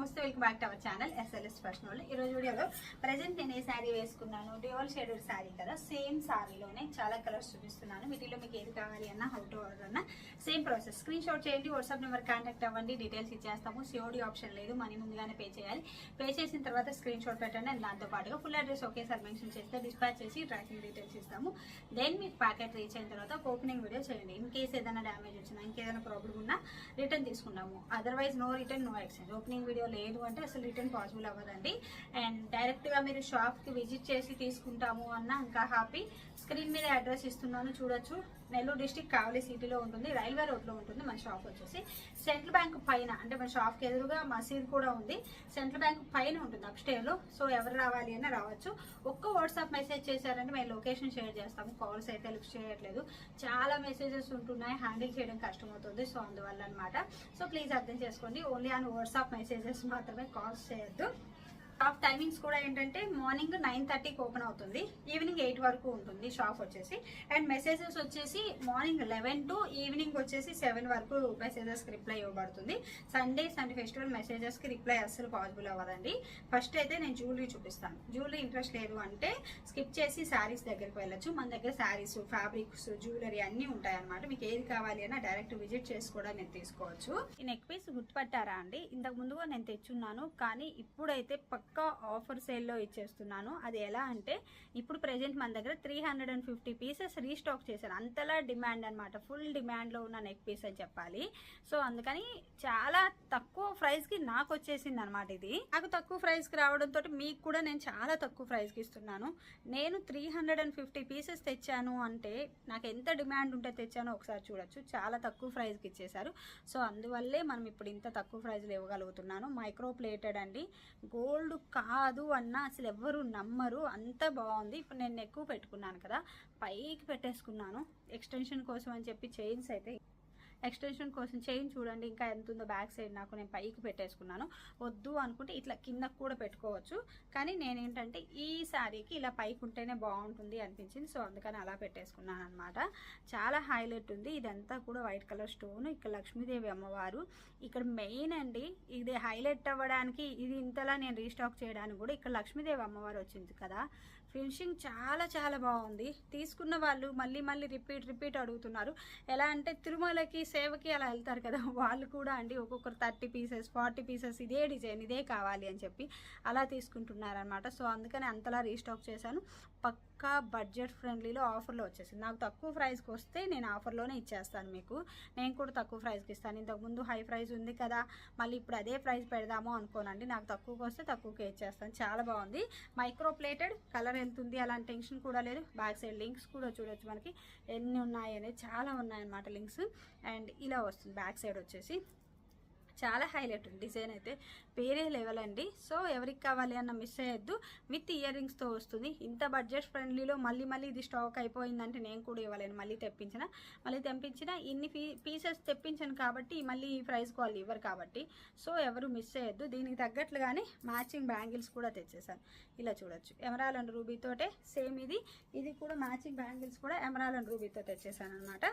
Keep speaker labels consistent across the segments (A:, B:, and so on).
A: నమస్తే, welcome back to our channel SLS fashion world. ఈ రోజు వీడియోలో ప్రెజెంట్ నేను ఏ శారీ వేసుకున్నాను, డ్యూయల్ షేడెడ్ శారీ కదా, సేమ్ శారీలోనే చాలా కలర్స్ చూపిస్తున్నాను. వీటిలో మీకు ఏది కావాలి అన్నా, హౌ టు ఆర్డర్ అన్నా సేమ్ ప్రాసెస్. స్క్రీన్ షాట్ చేయండి, వాట్సాప్ నెంబర్ కాంటాక్ట్ అవ్వండి, డీటెయిల్స్ ఇచ్చేస్తాము. COD ఆప్షన్ లేదు, మనీ ముందుగానే పే చేయాలి. పే చేసిన తర్వాత స్క్రీన్ షాట్ పెట్టండి అండ్ దాంతో పాటుగా ఫుల్ అడ్రస్ ఒకేసారి మెన్షన్ చేస్తే డిస్పాచ్ చేసి ట్రాకింగ్ డీటెయిల్స్ ఇస్తాము. దెన్ మీకు ప్యాకెట్ రీచ్ అయిన తర్వాత ఒక ఓపెనింగ్ వీడియో చేయండి. ఇన్ కేస్ ఏదైనా డ్యామేజ్ వచ్చినా, ఇంకేదైనా ప్రాబ్లం ఉన్నా రిటర్న్ తీసుకుంటాము. Otherwise no return no exchange. Opening video లేదు అంటే అసలు రిటర్న్ పాసిబుల్ అవ్వదండి. అండ్ డైరెక్ట్ గా మీరు షాప్ కి విజిట్ చేసి తీసుకుంటాము అన్న ఇంకా హ్యాపీ. స్క్రీన్ మీద అడ్రస్ ఇస్తున్నాను, చూడొచ్చు. నెల్లూరు డిస్ట్రిక్ట్ కావలి సిటీలో ఉంటుంది, రైల్వే రోడ్ లో ఉంటుంది మన షాప్ వచ్చేసి. సెంట్రల్ బ్యాంక్ పైన, అంటే మన షాప్ కి ఎదురుగా మసీద్ కూడా ఉంది. సెంట్రల్ బ్యాంక్ పైన ఉంటుంది అప్స్టేర్ లో. సో ఎవరు రావాలి అన్నా రావచ్చు. ఒక్క వాట్సాప్ మెసేజ్ చేశారంటే మేము లొకేషన్ షేర్ చేస్తాము. కాల్స్ అయితే లిఫ్ట్ చేయట్లేదు, చాలా మెసేజెస్ ఉంటున్నాయి, హ్యాండిల్ చేయడం కష్టం అవుతుంది. సో అందువల్ల అనమాట. సో ప్లీజ్ అర్థం చేసుకోండి, ఓన్లీ ఆన్ వాట్సాప్ మెసేజెస్ మాత్రమే, కాల్స్ చేయొద్దు. షాప్ టైమింగ్స్ కూడా ఏంటంటే మార్నింగ్ 9:30కి ఓపెన్ అవుతుంది, ఈవినింగ్ 8 వరకు ఉంటుంది షాప్ వచ్చేసి. అండ్ మెసేజెస్ వచ్చేసి మార్నింగ్ 11 to ఈవినింగ్ వచ్చేసి 7 వరకు మెసేజెస్ కి రిప్లై ఇవ్వబడుతుంది. సండేస్ అండ్ ఫెస్టివల్ మెసేజెస్ కి రిప్లై అస్సలు పాసిబుల్ అవ్వదండి. ఫస్ట్ అయితే నేను జ్యువెలరీ చూపిస్తాను. జ్యువెలరీ ఇంట్రెస్ట్ లేదు అంటే స్కిప్ చేసి శారీస్ దగ్గరికి వెళ్ళొచ్చు. మన దగ్గర శారీస్, ఫ్యాబ్రిక్స్, జ్యువెలరీ అన్ని ఉంటాయి అనమాట. మీకు ఏది కావాలి అన్నా డైరెక్ట్ విజిట్ చేసి కూడా నేను తీసుకోవచ్చు. ఈ నెక్ పీస్ గుర్తుపట్టారా అండి? ఇంతకు ముందుగా నేను తెచ్చున్నాను, కానీ ఇప్పుడైతే పక్కా ఆఫర్ సేల్లో ఇచ్చేస్తున్నాను. అది ఎలా అంటే ఇప్పుడు ప్రెజెంట్ మన దగ్గర 350 పీసెస్ రీస్టాక్ చేశాను. అంతలా డిమాండ్ అనమాట, ఫుల్ డిమాండ్ లో ఉన్న నెక్ పీస్ అని చెప్పాలి. సో అందుకని చాలా తక్కువ ప్రైస్ కి నాకు వచ్చేసింది అనమాట. ఇది నాకు తక్కువ ప్రైస్ కి రావడంతో మీకు కూడా నేను చాలా తక్కువ ప్రైస్ కి ఇస్తున్నాను. నేను 350 పీసెస్ తెచ్చాను అంటే నాకు ఎంత డిమాండ్ ఉంటే తెచ్చానో ఒకసారి చూడొచ్చు. చాలా తక్కువ ప్రైస్ కి ఇచ్చేసారు. సో అందువల్లే మనం ఇప్పుడు ఇంత తక్కువ ప్రైస్ లో ఇవ్వగలుగుతున్నాను. మైక్రో ప్లేటెడ్ అండి, గోల్డ్ కాదు అన్న అసలు ఎవ్వరు నమ్మరు, అంత బాగుంది. ఇప్పుడు నేను ఎక్కువ పెట్టుకున్నాను కదా, పైకి పెట్టేసుకున్నాను ఎక్స్టెన్షన్ కోసం అని చెప్పి. చైన్స్ అయితే ఎక్స్టెన్షన్ కోసం చైన్ చూడండి ఇంకా ఎంత ఉందో బ్యాక్ సైడ్. నాకు నేను పైకి పెట్టేసుకున్నాను. వద్దు అనుకుంటే ఇట్లా కిందకు కూడా పెట్టుకోవచ్చు, కానీ నేనేంటంటే ఈ శారీకి ఇలా పైకి ఉంటేనే బాగుంటుంది అనిపించింది. సో అందుకని అలా పెట్టేసుకున్నాను అనమాట. చాలా హైలైట్ ఉంది. ఇదంతా కూడా వైట్ కలర్ స్టోన్. ఇక్కడ లక్ష్మీదేవి అమ్మవారు. ఇక్కడ మెయిన్ అండి, ఇది హైలైట్ అవ్వడానికి, ఇది ఇంతలా నేను రీస్టాక్ చేయడానికి కూడా ఇక్కడ లక్ష్మీదేవి అమ్మవారు వచ్చింది కదా. ఫినిషింగ్ చాలా చాలా బాగుంది. తీసుకున్న వాళ్ళు మళ్ళీ మళ్ళీ రిపీట్ అడుగుతున్నారు. ఎలా అంటే తిరుమలకి సేవకి అలా వెళ్తారు కదా, వాళ్ళు కూడా అండి ఒక్కొక్కరు 30 పీసెస్ 40 పీసెస్ ఇదే డిజైన్ ఇదే కావాలి అని చెప్పి అలా తీసుకుంటున్నారనమాట. సో అందుకని అంతలా రీస్టాక్ చేశాను. పక్కా బడ్జెట్ ఫ్రెండ్లీలో ఆఫర్లో వచ్చేసింది. నాకు తక్కువ ప్రైస్కి వస్తే నేను ఆఫర్లోనే ఇచ్చేస్తాను మీకు. నేను కూడా తక్కువ ప్రైస్కి ఇస్తాను. ఇంతకుముందు హై ప్రైస్ ఉంది కదా, మళ్ళీ ఇప్పుడు అదే ప్రైస్ పెడదాము అనుకోనండి. నాకు తక్కువకి వస్తే తక్కువకే ఇచ్చేస్తాను. చాలా బాగుంది. మైక్రో ప్లేటెడ్, కలర్ వెళ్తుంది, అలాంటి టెన్షన్ కూడా లేదు. బ్యాక్ సైడ్ లింక్స్ కూడా చూడొచ్చు, మనకి ఎన్ని ఉన్నాయి అనేది చాలా ఉన్నాయన్నమాట లింక్స్. అండ్ ఇలా వస్తుంది బ్యాక్ సైడ్ వచ్చేసి. చాలా హైలైట్ ఉంది డిజైన్ అయితే, వేరే లెవెల్ అండి. సో ఎవరికి కావాలి అన్న మిస్ అయ్యొద్దు. విత్ ఇయర్ రింగ్స్తో వస్తుంది. ఇంత బడ్జెట్ ఫ్రెండ్లీలో మళ్ళీ ఇది స్టాక్ అయిపోయిందంటే నేను కూడా ఇవ్వలేను. మళ్ళీ తెప్పించిన ఇన్ని పీసెస్ తెప్పించాను కాబట్టి మళ్ళీ ఈ ప్రైస్ వాళ్ళు ఇవ్వరు కాబట్టి. సో ఎవరు మిస్ అయ్యొద్దు. దీనికి తగ్గట్లుగానే మ్యాచింగ్ బ్యాంగిల్స్ కూడా తెచ్చేసాను. ఇలా చూడొచ్చు, ఎమరాల్ అండ్ రూబీతోటే సేమ్. ఇది కూడా మ్యాచింగ్ బ్యాంగిల్స్ కూడా ఎమరాల్ అండ్ రూబీతో తెచ్చేసాను అనమాట.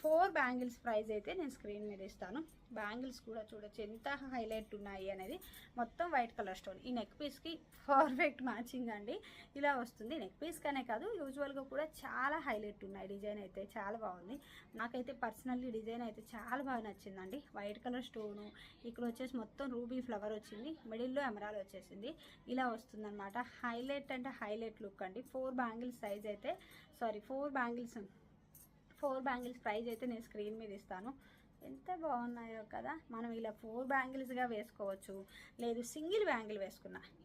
A: 4 బ్యాంగిల్స్ ప్రైస్ అయితే నేను స్క్రీన్ మీద ఇస్తాను. బ్యాంగిల్స్ కూడా చూడొచ్చు ఎంత హైలైట్ ఉన్నాయి అనేది. మొత్తం వైట్ కలర్ స్టోన్. ఈ నెక్ పీస్కి పర్ఫెక్ట్ మ్యాచింగ్ అండి. ఇలా వస్తుంది. నెక్ పీస్ కనే కాదు, యూజువల్గా కూడా చాలా హైలైట్ ఉన్నాయి. డిజైన్ అయితే చాలా బాగుంది. నాకైతే పర్సనల్లీ డిజైన్ అయితే చాలా బాగా నచ్చిందండి. వైట్ కలర్ స్టోను, ఇక్కడ వచ్చేసి మొత్తం రూబీ ఫ్లవర్ వచ్చింది, మిడిల్లో ఎమరాల్ వచ్చేసింది. ఇలా వస్తుందన్నమాట. హైలైట్ అంటే హైలైట్ లుక్ అండి. 4 బ్యాంగిల్స్ సైజ్ అయితే, సారీ 4 బ్యాంగిల్స్ ప్రైజ్ అయితే నేను స్క్రీన్ మీద ఇస్తాను. ఎంత బాగున్నాయో కదా. మనం ఇలా 4 బ్యాంగిల్స్గా వేసుకోవచ్చు, లేదు సింగిల్ బ్యాంగిల్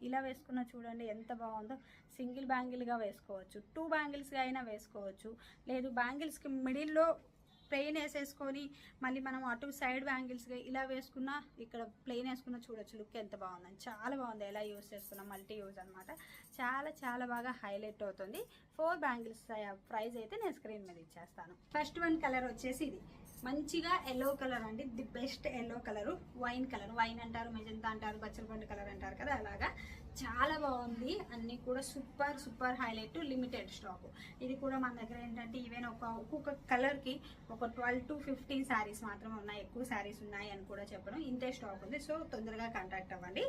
A: ఇలా వేసుకున్నా చూడండి ఎంత బాగుందో. సింగిల్ బ్యాంగిల్గా వేసుకోవచ్చు, 2 బ్యాంగిల్స్గా అయినా వేసుకోవచ్చు, లేదు బ్యాంగిల్స్కి మిడిల్లో ప్లెయిన్ వేసేసుకొని మళ్ళీ మనం అటు సైడ్ బ్యాంగిల్స్గా ఇలా వేసుకున్నా, ఇక్కడ ప్లెయిన్ వేసుకున్నా చూడొచ్చు లుక్ ఎంత బాగుందని. చాలా బాగుంది. ఎలా యూస్ చేసుకున్నా మల్టీ యూజ్ అనమాట. చాలా చాలా బాగా హైలైట్ అవుతుంది. 4 బ్యాంగిల్స్ ప్రైస్ అయితే నేను స్క్రీన్ మీద ఇచ్చేస్తాను. ఫస్ట్ వన్ కలర్ వచ్చేసి ఇది మంచిగా ఎల్లో కలర్ అండి. The best yellow colour, wine colour. Wine అంటారు, మెజంతా అంటారు, బచ్చలపండు కలర్ అంటారు కదా, అలాగా చాలా బాగుంది. అన్ని కూడా సూపర్ హైలైట్. Limited stock. ఇది కూడా మన దగ్గర ఏంటంటే ఈవెన్ ఒక్కొక్క కలర్ కి ఒక 12 to 15 శారీస్ మాత్రమే ఉన్నాయి. ఎక్కువ శారీస్ ఉన్నాయి అని కూడా చెప్పడం. ఇంతే స్టాక్ ఉంది. సో తొందరగా కాంటాక్ట్ అవ్వండి.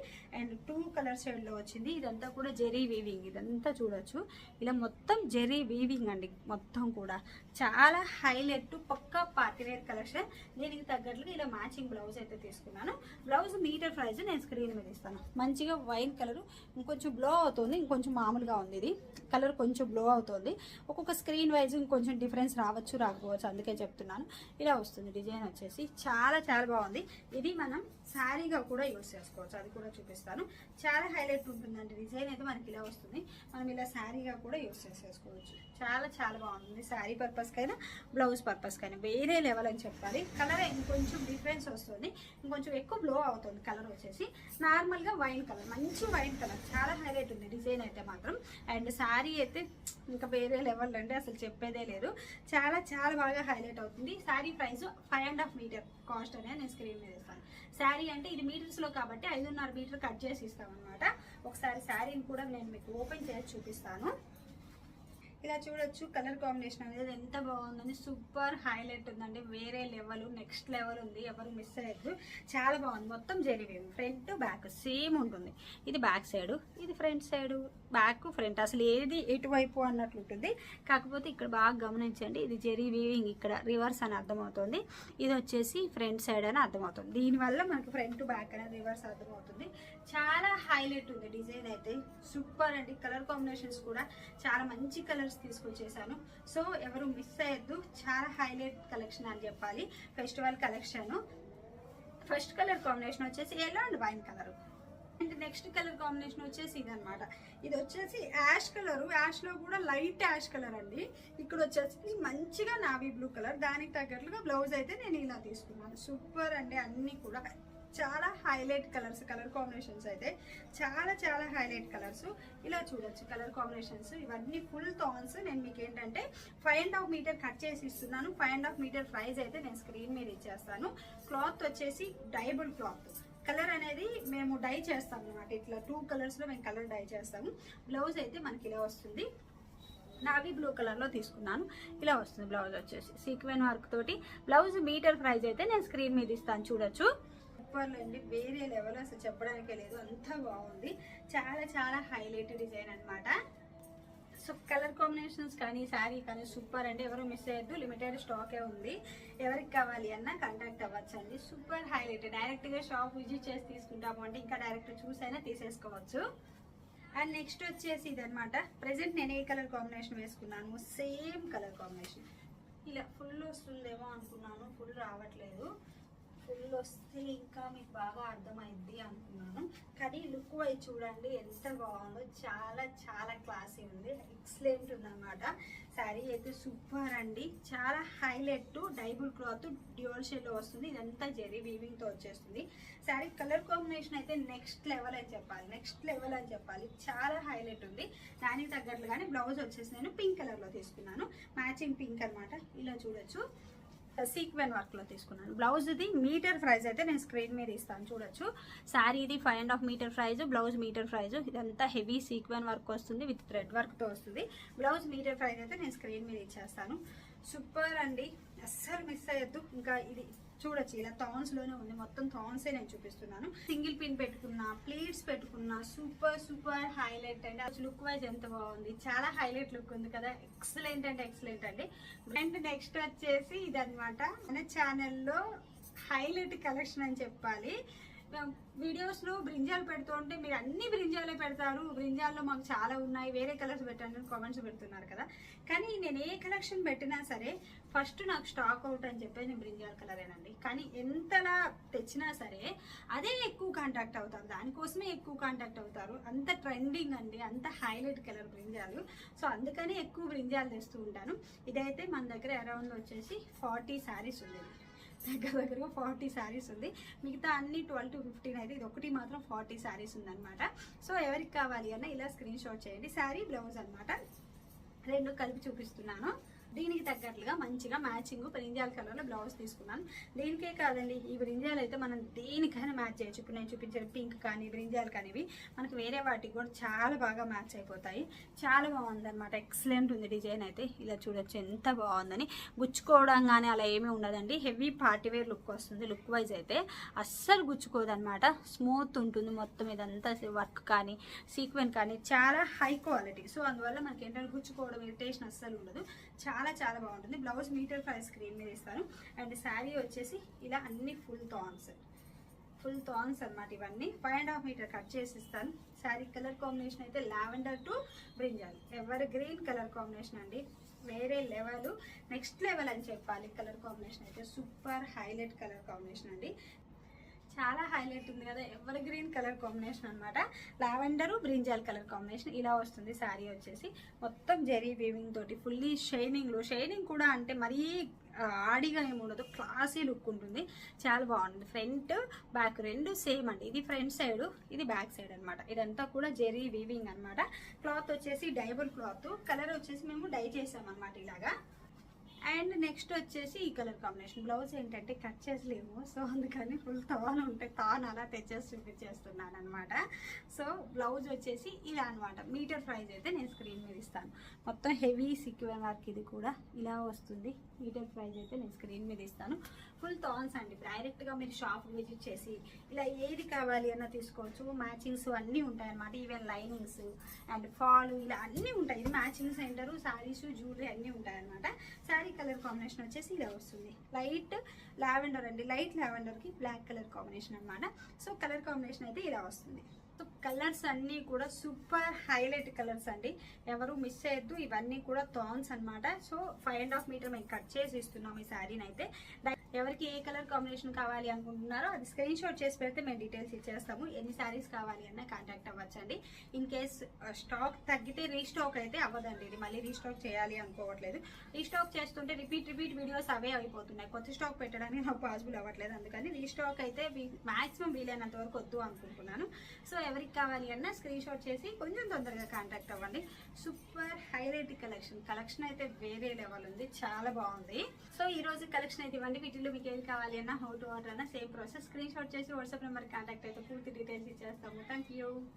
A: కలర్ షేడ్లో వచ్చింది. ఇదంతా కూడా జెరీ వీవింగ్, ఇదంతా చూడొచ్చు ఇలా మొత్తం జెరీ వీవింగ్ అండి. మొత్తం కూడా చాలా హైలైట్ పక్కా పార్టీవేర్ కలెక్షన్. దీనికి తగ్గట్లుగా ఇలా మ్యాచింగ్ బ్లౌజ్ అయితే తీసుకున్నాను. బ్లౌజ్ మీటర్ ప్రైస్ నేను స్క్రీన్ మీద ఇస్తాను. మంచిగా వైన్ కలర్, ఇంకొంచెం బ్లో అవుతుంది, ఇంకొంచెం మామూలుగా ఉంది. ఇది కలర్ కొంచెం బ్లో అవుతుంది. ఒక్కొక్క స్క్రీన్ వైజ్ ఇంకొంచెం డిఫరెన్స్ రావచ్చు రాకపోవచ్చు, అందుకే చెప్తున్నాను. ఇలా వస్తుంది డిజైన్ వచ్చేసి చాలా చాలా బాగుంది. ఇది మనం శారీగా కూడా యూజ్ చేసుకోవచ్చు, అది కూడా చూపిస్తాను. చాలా హైలైట్ ఉంటుందండి. డిజైన్ అయితే మనకి ఇలా వస్తుంది. మనం ఇలా శారీగా కూడా యూజ్ చేసేసుకోవచ్చు. చాలా చాలా బాగుంది. శారీ పర్పస్కైనా బ్లౌజ్ పర్పస్కైనా వేరే లెవెల్ అని చెప్పాలి. కలర్ ఇంకొంచెం డిఫరెన్స్ వస్తుంది, ఇంకొంచెం ఎక్కువ బ్లో అవుతుంది. కలర్ వచ్చేసి నార్మల్గా వైన్ కలర్, మంచి వైన్ కలర్, చాలా హైలైట్ ఉంది డిజైన్ అయితే మాత్రం. అండ్ శారీ అయితే ఇంకా వేరే లెవెల్ అండి, అసలు చెప్పేదే లేదు. చాలా చాలా బాగా హైలైట్ అవుతుంది. శారీ ప్రైస్ 5.5 మీటర్ కాస్ట్ అనేది నేను స్క్రీన్ మీద ఇస్తాను. శారీ అంటే ఇది మీటర్స్లో కాబట్టి 5.5 మీటర్ కట్ చేసి ఇస్తామన్నమాట. ఒకసారి శారీని కూడా నేను మీకు ఓపెన్ చేసి చూపిస్తాను. ఇలా చూడొచ్చు కలర్ కాంబినేషన్ అనేది ఎంత బాగుందని. సూపర్ హైలైట్ ఉందండి, వేరే లెవెల్, నెక్స్ట్ లెవెల్ ఉంది. ఎవరు మిస్ అయ్యద్దు, చాలా బాగుంది. మొత్తం జరిగేది ఫ్రంట్ బ్యాక్ సేమ్ ఉంటుంది. ఇది బ్యాక్ సైడ్, ఇది ఫ్రంట్ సైడ్, బ్యాక్ ఫ్రంట్, అసలు ఏది ఎటువైపు అన్నట్లు ఉంటుంది. కాకపోతే ఇక్కడ బాగా గమనించండి, ఇది జెరీ వీవింగ్, ఇక్కడ రివర్స్ అని అర్థమవుతుంది. ఇది వచ్చేసి ఫ్రంట్ సైడ్ అని అర్థమవుతుంది. దీనివల్ల మనకి ఫ్రంట్ బ్యాక్ అనేది రివర్స్ అర్థమవుతుంది. చాలా హైలైట్ ఉంది డిజైన్ అయితే. సూపర్ అండి. కలర్ కాంబినేషన్స్ కూడా చాలా మంచి కలర్స్ తీసుకొచ్చేసాను. సో ఎవరు మిస్ అయ్యద్దు, చాలా హైలైట్ కలెక్షన్ అని చెప్పాలి. Festival collection. First colour combination వచ్చేసి yellow and wine colour. And next colour combination వచ్చేసి ఇది అనమాట. ఇది వచ్చేసి యాష్ కలర్, యాష్ లో కూడా లైట్ యాష్ కలర్ అండి. ఇక్కడ వచ్చేసి మంచిగా నావీ బ్లూ కలర్. దానికి తగ్గట్లుగా బ్లౌజ్ అయితే నేను ఇలా తీసుకున్నాను. సూపర్ అండి. అన్ని కూడా చాలా హైలైట్ కలర్స్, కలర్ కాంబినేషన్స్ అయితే చాలా చాలా హైలైట్ కలర్స్. ఇలా చూడొచ్చు కలర్ కాంబినేషన్స్. ఇవన్నీ ఫుల్ థాన్స్. నేను మీకు ఏంటంటే 5.5 మీటర్ కట్ చేసి ఇస్తున్నాను. 5.5 మీటర్ ప్రైస్ అయితే నేను స్క్రీన్ మీద ఇచ్చేస్తాను. క్లాత్ వచ్చేసి డైబుల్ క్లాత్. కలర్ అనేది మేము డై చేస్తాం అనమాట. ఇట్లా 2 కలర్స్లో మేము కలర్ డై చేస్తాము. బ్లౌజ్ అయితే మనకి ఇలా వస్తుంది. నావీ బ్లూ కలర్లో తీసుకున్నాను. ఇలా వస్తుంది బ్లౌజ్ వచ్చేసి సీక్వెన్ వర్క్ తోటి. బ్లౌజ్ మీటర్ ప్రైస్ అయితే నేను స్క్రీన్ మీద ఇస్తాను, చూడొచ్చు. సూపర్ అండి, వేరే లెవెల్, అసలు చెప్పడానికే లేదు, అంత బాగుంది. చాలా చాలా హైలైట్ డిజైన్ అనమాట. సో కలర్ కాంబినేషన్స్ కానీ శారీ కానీ సూపర్ అండి. ఎవరు మిస్ అయ్యద్దు, లిమిటెడ్ స్టాకే ఉంది. ఎవరికి కావాలి అన్నా కాంటాక్ట్ అవ్వచ్చు అండి. Super highlight. డైరెక్ట్గా షాప్ విజిట్ చేసి తీసుకుంటాము అంటే ఇంకా డైరెక్ట్ చూసైనా తీసేసుకోవచ్చు. అండ్ నెక్స్ట్ వచ్చేసి ఇదనమాట. ప్రెసెంట్ నేను ఏ కలర్ కాంబినేషన్ వేసుకున్నాను, సేమ్ కలర్ కాంబినేషన్. ఇలా ఫుల్ వస్తుందేమో అనుకున్నాను, ఫుల్ రావట్లేదు. ఫుల్ వస్తే ఇంకా మీకు బాగా అర్థమైద్ది అనుకున్నాను, కానీ లుక్ వైజ్ చూడండి ఎంత బాగుందో. చాలా చాలా క్లాసీ ఉంది, ఎక్సలెంట్ ఉందన్నమాట. శారీ అయితే సూపర్ అండి. చాలా హైలైట్ డైబుల్ క్లాత్ డ్యూయల్ షేడ్లో వస్తుంది. ఇదంతా జెరీ వీవింగ్తో వచ్చేస్తుంది. శారీ కలర్ కాంబినేషన్ అయితే నెక్స్ట్ లెవెల్ అని చెప్పాలి, నెక్స్ట్ లెవెల్ అని చెప్పాలి. చాలా హైలైట్ ఉంది. దానికి తగ్గట్లుగానే బ్లౌజ్ వచ్చేసి నేను పింక్ కలర్లో తీసుకున్నాను. మ్యాచింగ్ పింక్ అనమాట. ఇలా చూడొచ్చు సీక్వెన్ వర్క్ లో తీసుకున్నాను. బ్లౌజ్ ఇది మీటర్ ప్రైస్ అయితే నేను స్క్రీన్ మీద ఇస్తాను, చూడొచ్చు. శారీ ఇది 5.5 metre price, blouse metre price. ఇదంతా హెవీ సీక్వెన్ వర్క్ వస్తుంది, విత్ థ్రెడ్ వర్క్ తో వస్తుంది. బ్లౌజ్ మీటర్ ప్రైస్ అయితే నేను స్క్రీన్ మీద ఇచ్చేస్తాను. సూపర్ అండి, అస్సలు మిస్ అయ్యద్దు. ఇంకా ఇది చూడొచ్చు, ఇలా థాన్స్ లోనే ఉంది, మొత్తం థాన్సే నేను చూపిస్తున్నాను. సింగిల్ పిన్ పెట్టుకున్నా, ప్లీట్స్ పెట్టుకున్నా, సూపర్ సూపర్ హైలైట్ అండి. అసలు లుక్ వైజ్ ఎంత బాగుంది, చాలా హైలైట్ లుక్ ఉంది కదా. ఎక్సలెంట్ అంటే ఎక్సలెంట్ అండి. అండ్ నెక్స్ట్ వచ్చేసి ఇదనమాట మన ఛానల్లో హైలైట్ కలెక్షన్ అని చెప్పాలి. వీడియోస్లో బ్రింజాలు పెడుతూ ఉంటే మీరు అన్ని బ్రింజాలే పెడతారు, బ్రింజాల్లో మాకు చాలా ఉన్నాయి, వేరే కలర్స్ పెట్టండి అని కామెంట్స్ పెడుతున్నారు కదా. కానీ నేను ఏ కలెక్షన్ పెట్టినా సరే ఫస్ట్ నాకు స్టాక్ అవుట్ అని చెప్పేసి నేను బ్రింజాల్ కలరేనండి. కానీ ఎంతలా తెచ్చినా సరే అదే ఎక్కువ కాంటాక్ట్ అవుతారు, దానికోసమే ఎక్కువ కాంటాక్ట్ అవుతారు. అంత ట్రెండింగ్ అండి, అంత హైలైట్ కలర్ బ్రింజాలు. సో అందుకని ఎక్కువ బ్రింజాలు తెస్తూ ఉంటాను. ఇదైతే మన దగ్గర అరౌండ్ వచ్చేసి 40 శారీస్ ఉండేది, దగ్గరగా 40 శారీస్ ఉంది. మిగతా అన్ని 12 to 15 అయితే ఇది ఒకటి మాత్రం 40 శారీస్ ఉందన్నమాట. సో ఎవరికి కావాలి అన్న ఇలా స్క్రీన్ షాట్ చేయండి. శారీ బ్లౌజ్ అనమాట, రెండు కలిపి చూపిస్తున్నాను. దీనికి తగ్గట్లుగా మంచిగా మ్యాచింగ్ బ్రింజాల్ కలర్లో బ్లౌజ్ తీసుకున్నాను. దీనికే కాదండి, ఈ బ్రింజాల్ అయితే మనం దేనికైనా మ్యాచ్ చేయొచ్చు. ఇప్పుడు నేను చూపించిన పింక్ కానీ బ్రింజాల్ కానీ మనకు వేరే వాటికి కూడా చాలా బాగా మ్యాచ్ అయిపోతాయి. చాలా బాగుంది అనమాట, ఎక్సలెంట్ ఉంది డిజైన్ అయితే. ఇలా చూడొచ్చు ఎంత బాగుందని. గుచ్చుకోవడం కానీ అలా ఏమీ ఉండదండి. హెవీ పార్టీవేర్ లుక్ వస్తుంది. లుక్ వైజ్ అయితే అస్సలు గుచ్చుకోదనమాట, స్మూత్ ఉంటుంది మొత్తం. ఇదంతా వర్క్ కానీ సీక్వెన్ కానీ చాలా హై క్వాలిటీ. సో అందువల్ల మనకి ఏంటంటే గుచ్చుకోవడం ఇరిటేషన్ అస్సలు ఉండదు. చాలా చాలా బాగుంటుంది. బ్లౌజ్ మీటర్ 5 స్క్రీన్ మీద ఇస్తాను. అండ్ శారీ వచ్చేసి ఇలా అన్ని ఫుల్ థాన్స్ అనమాట. ఇవన్నీ 5.5 మీటర్ కట్ చేసి ఇస్తాను. శారీ కలర్ కాంబినేషన్ అయితే lavender to brinjal, ever green colour combination అండి. వేరే లెవెల్, నెక్స్ట్ లెవెల్ అని చెప్పాలి. కలర్ కాంబినేషన్ అయితే సూపర్ హైలైట్ కలర్ కాంబినేషన్ అండి. చాలా హైలైట్ ఉంది కదా, ఎవర్ గ్రీన్ కలర్ కాంబినేషన్ అనమాట. లావెండర్ బ్రింజాల్ కలర్ కాంబినేషన్ ఇలా వస్తుంది. శారీ వచ్చేసి మొత్తం జరీ వీవింగ్ తోటి ఫుల్లీ షైనింగ్ కూడా అంటే మరీ ఆడిగా ఏమి ఉండదు, క్లాసీ లుక్ ఉంటుంది. చాలా బాగుంటుంది. ఫ్రంట్ బ్యాక్ రెండు సేమ్ అండి. ఇది ఫ్రంట్ సైడ్, ఇది బ్యాక్ సైడ్ అనమాట. ఇదంతా కూడా జెరీ వీవింగ్ అనమాట. క్లాత్ వచ్చేసి డైబుల్ క్లాత్. కలర్ వచ్చేసి మేము డై చేసాం అనమాట ఇలాగా. అండ్ నెక్స్ట్ వచ్చేసి ఈ కలర్ కాంబినేషన్. బ్లౌజ్ ఏంటంటే కట్ చేసలేము, సో అందుకని ఫుల్ తాన్ ఉంటే తాన్ అలా తెచ్చేసి చూపించేస్తున్నాను అనమాట. సో బ్లౌజ్ వచ్చేసి ఇలా అనమాట. మీటర్ ప్రైస్ అయితే నేను స్క్రీన్ మీద ఇస్తాను. మొత్తం హెవీ సీక్వెన్ వర్క్ ఇది కూడా ఇలా వస్తుంది. మీటర్ ప్రైస్ అయితే నేను స్క్రీన్ మీద ఇస్తాను. ఫుల్ థాన్స్ అండి. డైరెక్ట్గా మీరు షాప్ విజిట్ చేసి ఇలా ఏది కావాలి అన్న తీసుకోవచ్చు. మ్యాచింగ్స్ అన్నీ ఉంటాయన్నమాట. ఈవెన్ లైనింగ్స్ అండ్ ఫాల్ ఇలా అన్నీ ఉంటాయి. ఇది మ్యాచింగ్ సెంటర్, శారీస్, జ్యువెలరీ అన్నీ ఉంటాయన్నమాట. శారీ కలర్ కాంబినేషన్ వచ్చేసి ఇలా వస్తుంది. లైట్ లావెండర్ అండి. లైట్ లావెండర్కి బ్లాక్ కలర్ కాంబినేషన్ అనమాట. సో కలర్ కాంబినేషన్ అయితే ఇలా వస్తుంది. సో కలర్స్ అన్నీ కూడా సూపర్ హైలైట్ కలర్స్ అండి, ఎవరు మిస్ అయ్యద్దు. ఇవన్నీ కూడా థాన్స్ అనమాట. సో 5.5 మీటర్ మేము కట్ చేసి ఇస్తున్నాం ఈ శారీని అయితే. ఎవరికి ఏ కలర్ కాంబినేషన్ కావాలి అనుకుంటున్నారో అది స్క్రీన్ షాట్ చేసి పెడితే మేము డీటెయిల్స్ ఇచ్చేస్తాము. ఎన్ని శారీస్ కావాలి అన్న కాంటాక్ట్ అవ్వచ్చండి. ఇన్ కేస్ స్టాక్ తగ్గితే రీస్టాక్ అయితే అవ్వదండి. ఇది మళ్ళీ రీస్టాక్ చేయాలి అనుకోవట్లేదు. రీస్టాక్ చేస్తుంటే రిపీట్ వీడియోస్ అవే అయిపోతున్నాయి. కొత్త స్టాక్ పెట్టడానికి నాకు పాసిబుల్ అవ్వట్లేదు. అందుకని రీస్టాక్ అయితే మాక్సిమం వీలైనంత వరకు వద్దు అనుకుంటున్నాను. సో ఎవరికి కావాలి అన్న స్క్రీన్ షాట్ చేసి కొంచెం తొందరగా కాంటాక్ట్ అవ్వండి. సూపర్ హైలైట్ కలెక్షన్ అయితే వేరే లెవెల్ ఉంది, చాలా బాగుంది. సో ఈ రోజు కలెక్షన్ అయితే ఇవ్వండి. వీటిలో మీకు ఏది కావాలి అన్న, హౌ టు ఆర్డర్ అన్న సేమ్ ప్రాసెస్. స్క్రీన్ షాట్ చేసి వాట్సాప్ నెంబర్ కాంటాక్ట్ అయితే పూర్తి డీటెయిల్స్ ఇచ్చేస్తాము. Thank you.